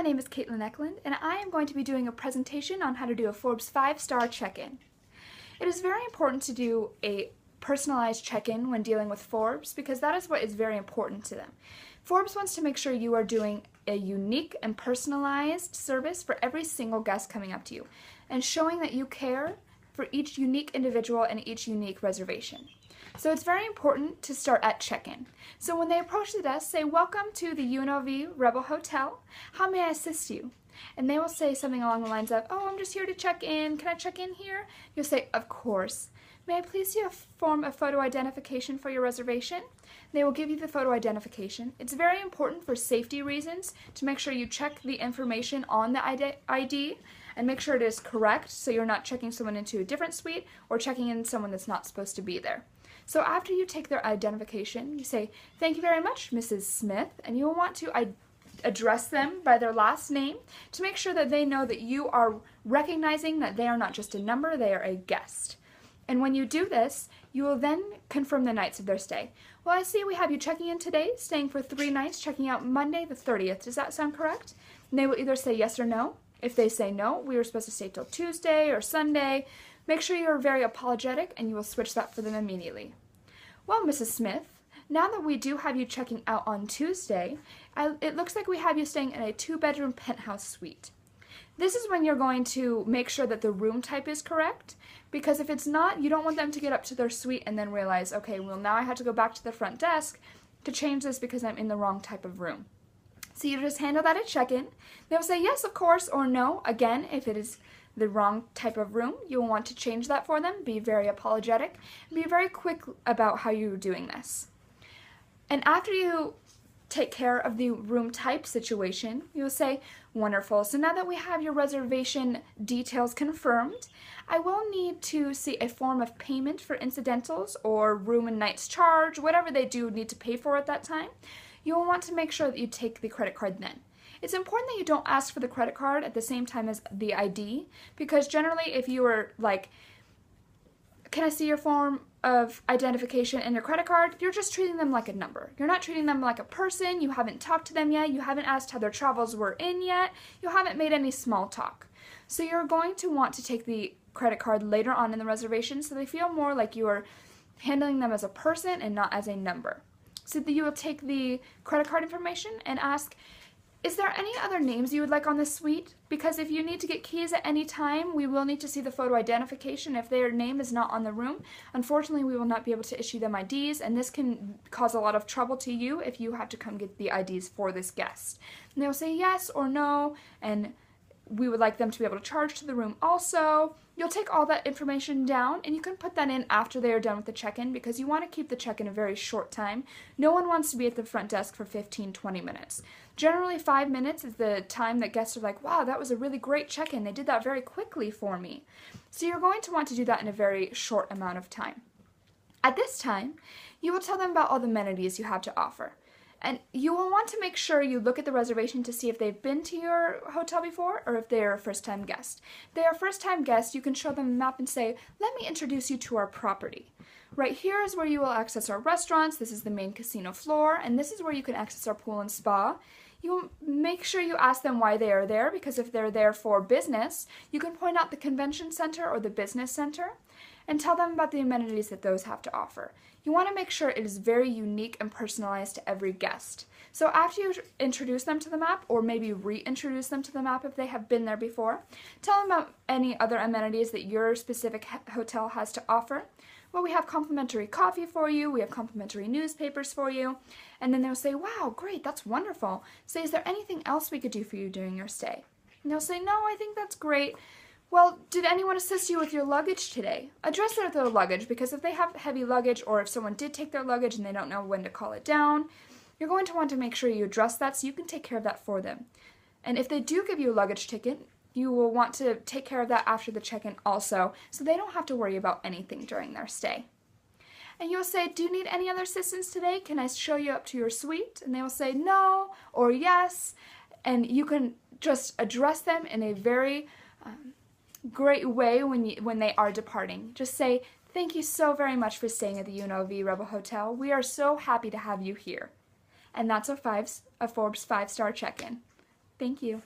name is Caitlin Eklund, and I am going to be doing a presentation on how to do a Forbes 5-star check-in. It is very important to do a personalized check-in when dealing with Forbes because that is what is very important to them. Forbes wants to make sure you are doing a unique and personalized service for every single guest coming up to you and showing that you care for each unique individual and each unique reservation. So it's very important to start at check-in. So when they approach the desk, say, "Welcome to the UNLV Rebel Hotel. How may I assist you?" And they will say something along the lines of, "Oh, I'm just here to check in. Can I check in here?" You'll say, "Of course. May I please see a form of photo identification for your reservation?" They will give you the photo identification. It's very important for safety reasons to make sure you check the information on the ID and make sure it is correct so you're not checking someone into a different suite or checking in someone that's not supposed to be there. So after you take their identification, you say, "Thank you very much, Mrs. Smith," and you will want to address them by their last name to make sure that they know that you are recognizing that they are not just a number, they are a guest. And when you do this, you will then confirm the nights of their stay. "Well, I see we have you checking in today, staying for 3 nights, checking out Monday the 30th. Does that sound correct?" And they will either say yes or no. If they say no, we were supposed to stay till Tuesday or Sunday. Make sure you're very apologetic and you will switch that for them immediately. "Well, Mrs. Smith, now that we do have you checking out on Tuesday, it looks like we have you staying in a 2-bedroom penthouse suite." This is when you're going to make sure that the room type is correct, because if it's not, you don't want them to get up to their suite and then realize, okay, well now I have to go back to the front desk to change this because I'm in the wrong type of room. So you just handle that at check-in. They'll say yes, of course, or no. Again, if it is the wrong type of room, you'll want to change that for them. Be very apologetic and be very quick about how you're doing this. And after you take care of the room type situation, you'll say, "Wonderful, so now that we have your reservation details confirmed, I will need to see a form of payment for incidentals or room and nights charge, whatever they do need to pay for at that time. You'll want to make sure that you take the credit card then. It's important that you don't ask for the credit card at the same time as the ID, because generally if you were like, "Can I see your form of identification and your credit card?" you're just treating them like a number. You're not treating them like a person. You haven't talked to them yet. You haven't asked how their travels were in yet. You haven't made any small talk. So you're going to want to take the credit card later on in the reservation so they feel more like you are handling them as a person and not as a number. So that you will take the credit card information and ask, "Is there any other names you would like on this suite? Because if you need to get keys at any time, we will need to see the photo identification. If their name is not on the room, unfortunately we will not be able to issue them IDs, and this can cause a lot of trouble to you if you have to come get the IDs for this guest." And they'll say yes or no, and we would like them to be able to charge to the room also. You'll take all that information down and you can put that in after they are done with the check-in because you want to keep the check-in a very short time. No one wants to be at the front desk for 15-20 minutes. Generally 5 minutes is the time that guests are like, "Wow, that was a really great check-in. They did that very quickly for me." So you're going to want to do that in a very short amount of time. At this time, you will tell them about all the amenities you have to offer. And you will want to make sure you look at the reservation to see if they've been to your hotel before or if they're a first-time guest. If they are a first-time guest, you can show them a map and say, "Let me introduce you to our property. Right here is where you will access our restaurants. This is the main casino floor, and this is where you can access our pool and spa." You make sure you ask them why they are there, because if they're there for business, you can point out the convention center or the business center and tell them about the amenities that those have to offer. You want to make sure it is very unique and personalized to every guest. So after you introduce them to the map, or maybe reintroduce them to the map if they have been there before, tell them about any other amenities that your specific hotel has to offer. "Well, we have complimentary coffee for you, we have complimentary newspapers for you," and then they'll say, "Wow, great, that's wonderful. Say, is there anything else we could do for you during your stay?" And they'll say, "No, I think that's great. Well, did anyone assist you with your luggage today?" Address their luggage, because if they have heavy luggage or if someone did take their luggage and they don't know when to call it down, you're going to want to make sure you address that so you can take care of that for them. And if they do give you a luggage ticket, you will want to take care of that after the check-in also, so they don't have to worry about anything during their stay. And you'll say, "Do you need any other assistance today? Can I show you up to your suite?" And they will say no or yes, and you can just address them in a very great way when they are departing. Just say, "Thank you so very much for staying at the UNLV Rebel Hotel. We are so happy to have you here." And that's a Forbes 5-star check-in. Thank you.